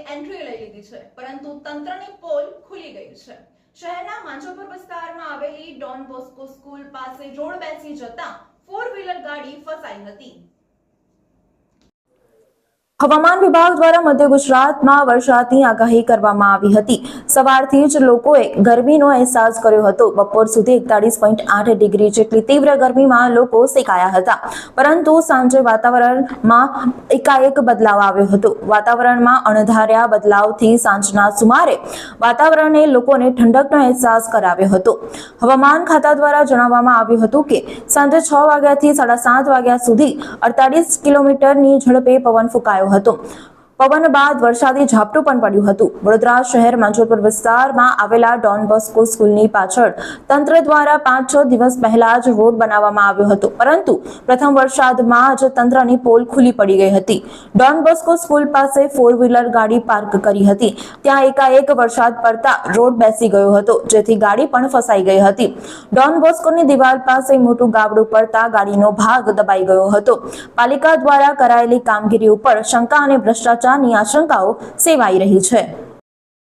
Entry લઈ લીધી છે, પરંતુ તંત્રની પોલ ખુલી ગઈ છે। શહેરના માંજલપુર વિસ્તારમાં આવેલી ડોન બોસ્કો સ્કૂલ પાસે રોડ બેસી જતા 4 વ્હીલર ગાડી ફસાઈ હતી। હવામાન વિભાગ દ્વારા મધ્ય ગુજરાતમાં વરસાદની આગાહી કરવામાં આવી હતી। સવારથી જ લોકોએ ગરમીનો અહેસાસ કર્યો હતો। બપોર સુધી 41.8 ડિગ્રી જેટલી તીવ્ર ગરમીમાં લોકો સેકાયા હતા, પરંતુ સાંજે વાતાવરણમાં એકાએક બદલાવ આવ્યો હતો। વાતાવરણમાં અણધાર્યા બદલાવથી સાંજના સુમારે વાતાવરણે લોકોને ઠંડકનો અહેસાસ કરાવ્યો હતો। હવામાન ખાતા દ્વારા જણાવવામાં આવ્યું હતું કે સાંજે 6 વાગ્યાથી 7:30 વાગ્યા સુધી 48 કિલોમીટરની ઝડપે પવન ફૂંકાયો હતો। પવન બાદ વરસાદી ઝાપટું પણ પડ્યું હતું। વડોદરા શહેર માંજલપુર વિસ્તારમાં આવેલા ડોન બોસ્કો સ્કૂલની પાછળ તંત્ર દ્વારા 5-6 દિવસ પહેલા જ રોડ બનાવવામાં આવ્યો હતો, પરંતુ પ્રથમ વરસાદમાં જ તંત્રની પોલ ખુલ્લી પડી ગઈ હતી। ડોન બોસ્કો સ્કૂલ પાસે 4 વ્હીલર ગાડી પાર્ક કરી હતી, ત્યાં એકાએક વરસાદ પડતા રોડ બેસી ગયો હતો, જેથી ગાડી પણ ફસાઈ ગઈ હતી। ડોન બોસ્કોની દિવાલ પાસે મોટું ગાબડું પડતા ગાડીનો ભાગ દબાઈ ગયો હતો। પાલિકા દ્વારા કરાયેલી કામગીરી ઉપર શંકા અને ભ્રષ્ટાચારની આશંકાઓ સેવાઈ રહી છે।